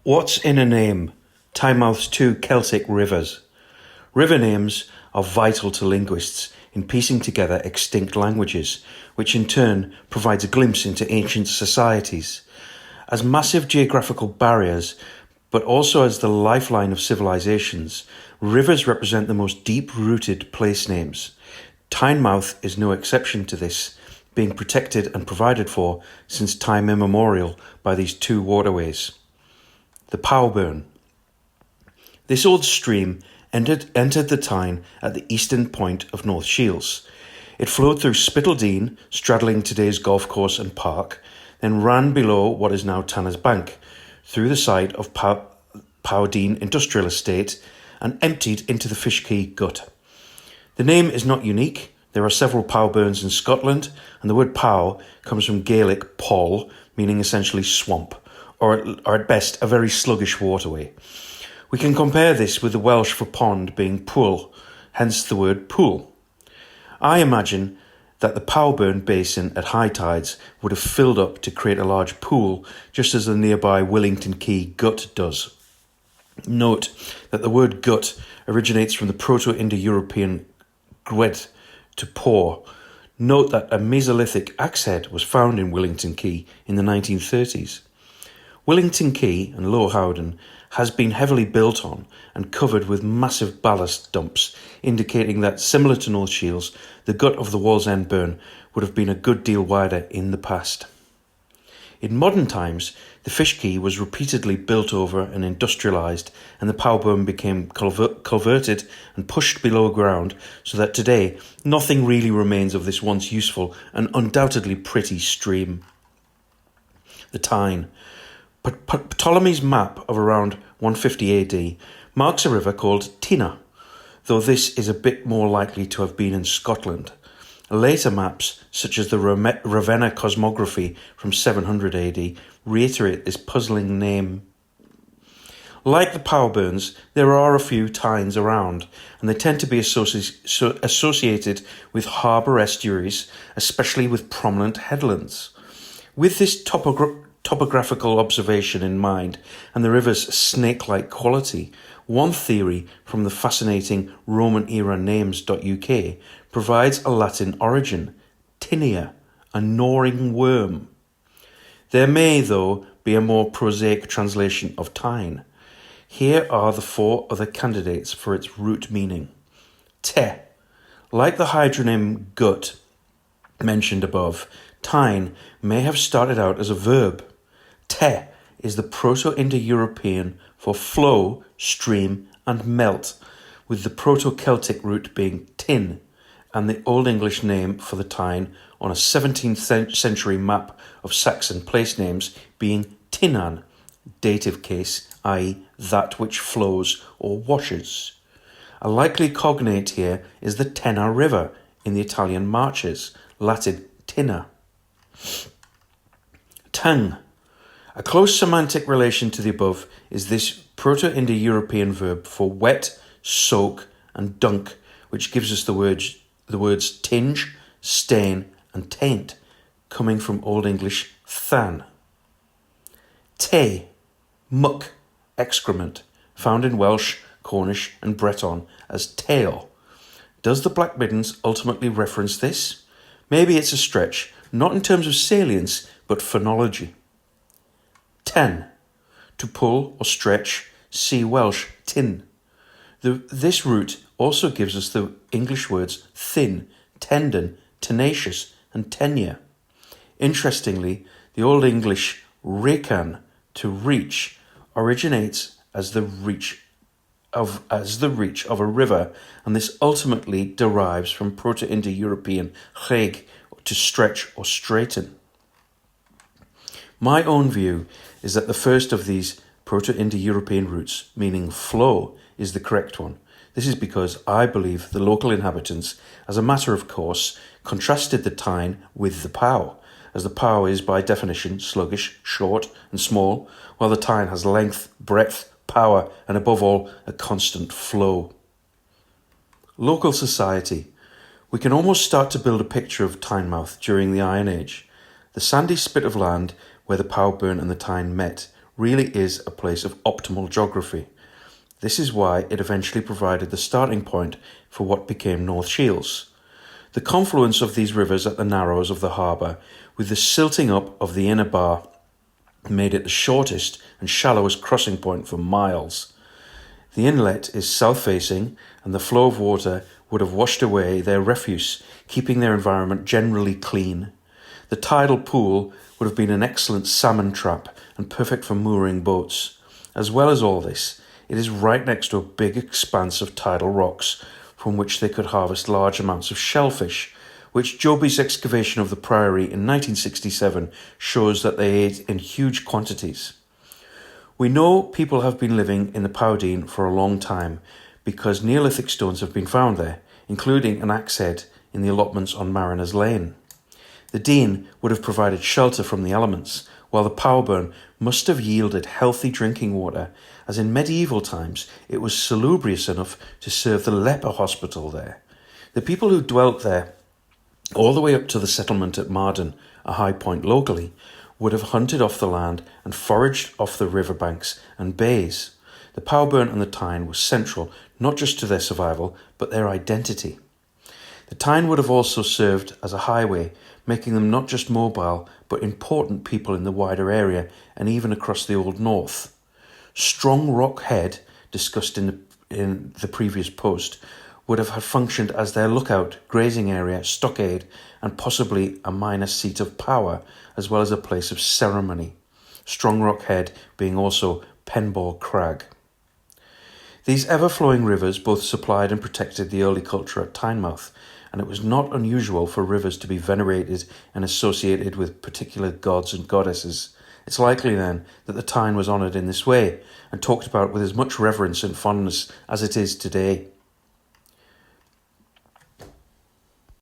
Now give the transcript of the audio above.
What's in a name? Tynemouth's two Celtic rivers. River names are vital to linguists in piecing together extinct languages, which in turn provides a glimpse into ancient societies. As massive geographical barriers, but also as the lifeline of civilizations, rivers represent the most deep-rooted place names. Tynemouth is no exception to this, being protected and provided for since time immemorial by these two waterways. The Powburn. This old stream entered the Tyne at the eastern point of North Shields. It flowed through Spittledean, straddling today's golf course and park, then ran below what is now Tanner's Bank, through the site of Powdean Industrial Estate, and emptied into the Fish Quay Gut. The name is not unique. There are several Powburns in Scotland, and the word pow comes from Gaelic poll, meaning essentially swamp, or at best a very sluggish waterway. We can compare this with the Welsh for pond being pool, hence the word pool. I imagine that the Powburn Basin at high tides would have filled up to create a large pool, just as the nearby Willington Quay Gut does. Note that the word gut originates from the Proto-Indo-European gwed, to pour. Note that a Mesolithic axe head was found in Willington Quay in the 1930s. Willington Quay and Low Howden has been heavily built on and covered with massive ballast dumps, indicating that, similar to North Shields, the gut of the Wallsend Burn would have been a good deal wider in the past. In modern times, the Fish Quay was repeatedly built over and industrialised, and the Powburn became culverted and pushed below ground, so that today nothing really remains of this once useful and undoubtedly pretty stream. The Tyne. Ptolemy's map of around 150 AD marks a river called Tyne, though this is a bit more likely to have been in Scotland. Later maps, such as the Ravenna cosmography from 700 AD, reiterate this puzzling name. Like the Powburns, there are a few Tynes around, and they tend to be associated with harbour estuaries, especially with prominent headlands. With this topographical observation in mind and the river's snake-like quality, one theory from the fascinating Roman-era names.uk provides a Latin origin, tinea, a gnawing worm. There may, though, be a more prosaic translation of Tyne. Here are the four other candidates for its root meaning. Te. Like the hydronym gut mentioned above, Tyne may have started out as a verb. Te is the Proto-Indo-European for flow, stream, and melt, with the Proto-Celtic root being tin, and the Old English name for the Tyne on a 17th century map of Saxon place names being Tynan, dative case, i.e. that which flows or washes. A likely cognate here is the Tenna River in the Italian Marches, Latin Tinna. Tung. A close semantic relation to the above is this Proto-Indo-European verb for wet, soak, and dunk, which gives us the words tinge, stain, and taint, coming from Old English than. Tay, muck, excrement, found in Welsh, Cornish, and Breton as tail. Does the Black Middens ultimately reference this? Maybe it's a stretch, not in terms of salience, but phonology. Ten, to pull or stretch, see Welsh tin. This root also gives us the English words thin, tendon, tenacious, and tenure. Interestingly, the Old English recan, to reach, originates as the reach of a river, and this ultimately derives from Proto-Indo-European reg, to stretch or straighten. My own view is that the first of these Proto-Indo-European roots, meaning flow, is the correct one. This is because I believe the local inhabitants, as a matter of course, contrasted the Tyne with the Pow, as the Pow is by definition sluggish, short and small, while the Tyne has length, breadth, power, and above all, a constant flow. Local society. We can almost start to build a picture of Tynemouth during the Iron Age. The sandy spit of land where the Powburn and the Tyne met really is a place of optimal geography. This is why it eventually provided the starting point for what became North Shields. The confluence of these rivers at the narrows of the harbour with the silting up of the inner bar made it the shortest and shallowest crossing point for miles. The inlet is south-facing, and the flow of water would have washed away their refuse, keeping their environment generally clean. The tidal pool would have been an excellent salmon trap and perfect for mooring boats. As well as all this, it is right next to a big expanse of tidal rocks from which they could harvest large amounts of shellfish, which Joby's excavation of the priory in 1967 shows that they ate in huge quantities. We know people have been living in the Powdene for a long time because Neolithic stones have been found there, including an axe head in the allotments on Mariners Lane. The Dean would have provided shelter from the elements, while the power burn must have yielded healthy drinking water, as in medieval times it was salubrious enough to serve the leper hospital there. The people who dwelt there, all the way up to the settlement at Marden, a high point locally, would have hunted off the land and foraged off the riverbanks and bays. The power burn and the Tyne was central not just to their survival, but their identity. The Tyne would have also served as a highway, making them not just mobile, but important people in the wider area and even across the Old North. Strong Rock Head, discussed in the previous post, would have functioned as their lookout, grazing area, stockade, and possibly a minor seat of power, as well as a place of ceremony. Strong Rock Head being also Penball Crag. These ever-flowing rivers both supplied and protected the early culture at Tynemouth, and it was not unusual for rivers to be venerated and associated with particular gods and goddesses. It's likely then that the Tyne was honoured in this way and talked about with as much reverence and fondness as it is today.